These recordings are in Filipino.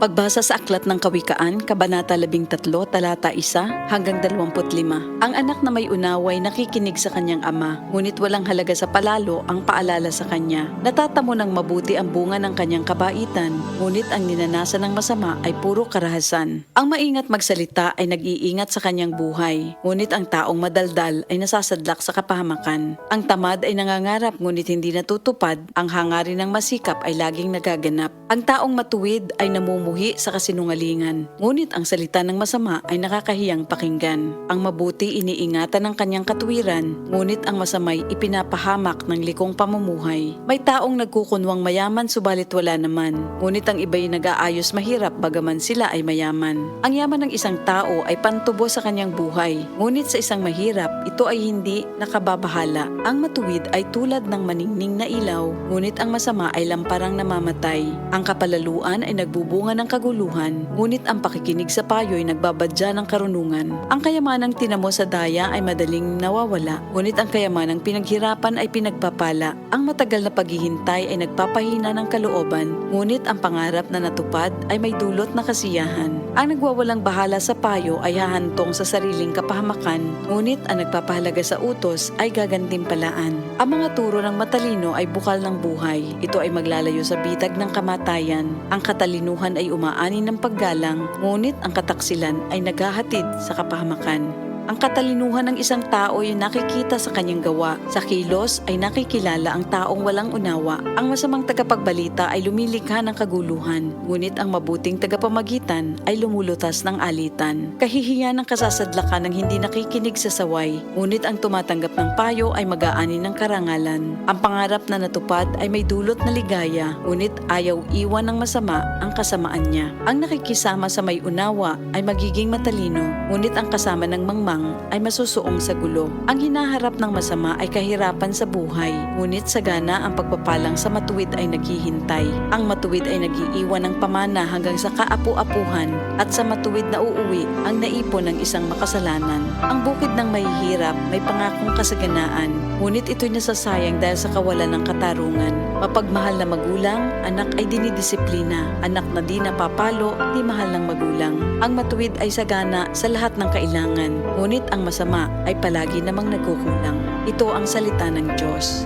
Pagbasa sa Aklat ng Kawikaan, Kabanata 13, Talata 1 hanggang 25. Ang anak na may unaway nakikinig sa kanyang ama, ngunit walang halaga sa palalo ang paalala sa kanya. Natatamo ng mabuti ang bunga ng kanyang kabaitan, ngunit ang ninanasan ng masama ay puro karahasan. Ang maingat magsalita ay nag-iingat sa kanyang buhay, ngunit ang taong madaldal ay nasasadlak sa kapahamakan. Ang tamad ay nangangarap ngunit hindi natutupad, ang hangarin ng masikap ay laging nagaganap. Ang taong matuwid ay namumuhi sa kasinungalingan, ngunit ang salita ng masama ay nakakahiyang pakinggan. Ang mabuti iniingatan ng kanyang katuwiran, ngunit ang masamay ipinapahamak ng likong pamumuhay. May taong nagkukunwang mayaman subalit wala naman, ngunit ang iba'y nag-aayos mahirap bagaman sila ay mayaman. Ang yaman ng isang tao ay pantubo sa kanyang buhay, ngunit sa isang mahirap, ito ay hindi nakababahala. Ang matuwid ay tulad ng maningning na ilaw, ngunit ang masama ay lamparang namamatay. Ang kapalaluan ay nagbubunga ng kaguluhan, ngunit ang pakikinig sa payo ay nagbabadya ng karunungan. Ang kayamanang tinamo sa daya ay madaling nawawala, ngunit ang kayamanang pinaghirapan ay pinagpapala. Ang matagal na paghihintay ay nagpapahina ng kalooban, ngunit ang pangarap na natupad ay may dulot na kasiyahan. Ang nagwawalang bahala sa payo ay hahantong sa sariling kapahamakan, ngunit ang nagpapahalaga sa utos ay gagantimpalaan. Ang mga turo ng matalino ay bukal ng buhay. Ito ay maglalayo sa bitag ng kamatayan. Ang katalinuhan ay umaani ng paggalang, ngunit ang kataksilan ay naghahatid sa kapahamakan. Ang katalinuhan ng isang tao ay nakikita sa kanyang gawa. Sa kilos ay nakikilala ang taong walang unawa. Ang masamang tagapagbalita ay lumilikha ng kaguluhan, ngunit ang mabuting tagapamagitan ay lumulutas ng alitan. Kahihiyan ng kasasadlakan ng hindi nakikinig sa saway, ngunit ang tumatanggap ng payo ay mag-aani ng karangalan. Ang pangarap na natupad ay may dulot na ligaya, ngunit ayaw iwan ng masama ang kasamaan niya. Ang nakikisama sa may unawa ay magiging matalino, ngunit ang kasama ng mangmang ay masusuong sa gulo. Ang hinaharap ng masama ay kahirapan sa buhay, ngunit sagana ang pagpapalang sa matuwid ay naghihintay. Ang matuwid ay nag-iiwan ng pamana hanggang sa kaapu-apuhan, at sa matuwid na uuwi ang naipon ng isang makasalanan. Ang bukid ng mahihirap may pangakong kasaganaan, ngunit ito'y nasasayang dahil sa kawalan ng katarungan. Mapagmahal na magulang, anak ay dinidisiplina. Anak na di napapalo, di mahal ng magulang. Ang matuwid ay sagana sa lahat ng kailangan, ngunit ang masama ay palagi namang nagkukulang. Ito ang salita ng Diyos.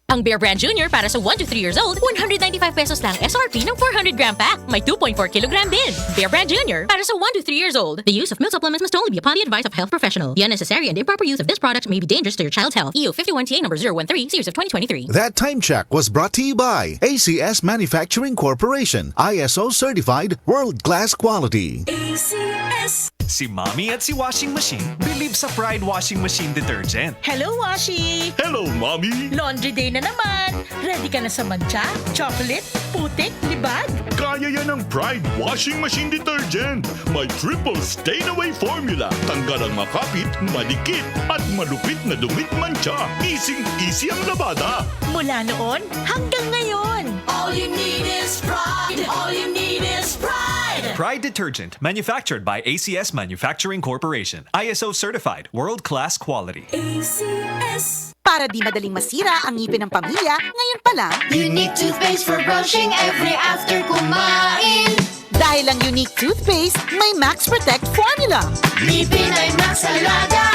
Ang Bear Brand Junior para sa 1 to 3 years old, 195 pesos lang SRP ng 400 gram pack. May 2.4 kilogram din. Bear Brand Junior para sa 1 to 3 years old. The use of milk supplements must only be upon the advice of health professional. The unnecessary and improper use of this product may be dangerous to your child's health. EU 51TA number 013, series of 2023. That time check was brought to you by ACS Manufacturing Corporation, ISO certified, world-class quality. ACS. Si Mommy at si Washing Machine believe sa Pride Washing Machine Detergent. Hello, Washi! Hello, Mommy! Laundry day na naman! Ready ka na sa mancha, chocolate, putik, libag? Kaya yan ng Pride Washing Machine Detergent. May triple stain-away formula. Tanggal ang makapit, malikit, at malupit na dumit mancha. Easy ang labada. Mula noon hanggang ngayon. All you need is pride. All you need is pride. Pride Detergent, manufactured by ACS Manufacturing Corporation. ISO certified, world-class quality. ACS. Para di madaling masira ang ngipin ng pamilya, ngayon pa lang, Unique toothpaste for brushing every after kumain. dahil ang unique toothpaste, may Max Protect formula. Ngipin ay Max Alaga,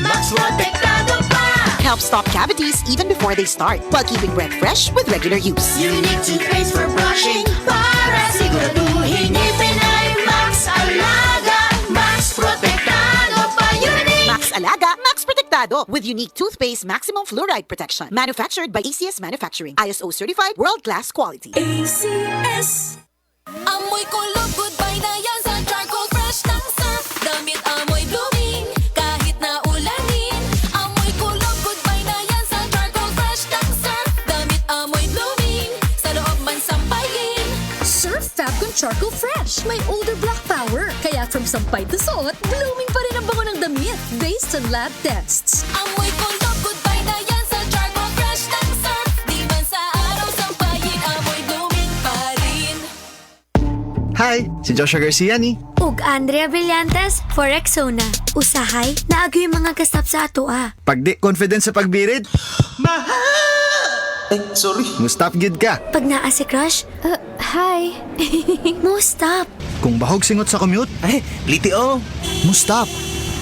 Max Protektado pa. Helps stop cavities even before they start, while keeping breath fresh with regular use. Unique toothpaste for brushing para siguraduhin ngipin ay Max Alaga, Max Protektado pa. Unique. Max Alaga, Max Protectado with unique toothpaste maximum fluoride protection. Manufactured by ACS Manufacturing. ISO certified, world-class quality. ACS. Amoy kulog, goodbye na yan sa charcoal fresh ng surf. Damit amoy blooming, kahit na ulanin. Amoy kulog, goodbye na yan sa charcoal fresh ng surf. Damit amoy blooming, sa loob man sampayin. Surf Fabcon Charcoal Fresh. May older black power. Kaya from sampay to suot, blooming pa rin ang bango ng damit based on lab tests. Amoy kulog, goodbye na yan sa charcoal fresh ng surf. Di man sa araw sampayin, amoy blooming pa rin. Hi, si Joshua Garcia ni. Ug Andrea Brillantes for Rexona. Usahay na yung mga kasap sa ato Pag di confident sa pagbirid, Mahal! Ay, sorry. Mustap gid ka. Pag naa si crush, hi. Mustap. Kung bahog singot sa commute, Ay, liti-o. mustap.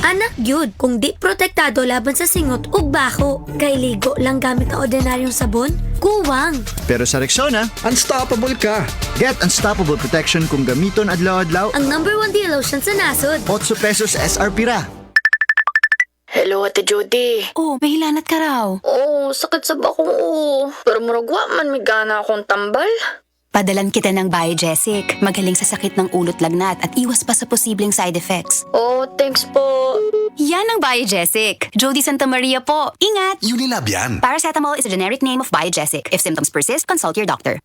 Anak gyud, kung di protektado laban sa singot ug bako, kay ligo lang gamit ang ordinaryong sabon, kuwang. Pero sa Rexona, Unstoppable ka. get unstoppable protection kung gamiton adlaw-adlaw. Ang #1 deal lotion sa nasod. 8 pesos SRP ra. Hello, Ate Judy. Oh, may hilanat ka raw. Oo, sakit sa bakong pero muragwa man may gana akong tambal. Padalan kita ng Biogesic. Magaling sa sakit ng ulot lagnat at iwas pa sa posibleng side effects. Oh, thanks po. Yan ang Biogesic. Jody Santa Maria po. Ingat! Unilab yan. Paracetamol is a generic name of Biogesic. If symptoms persist, consult your doctor.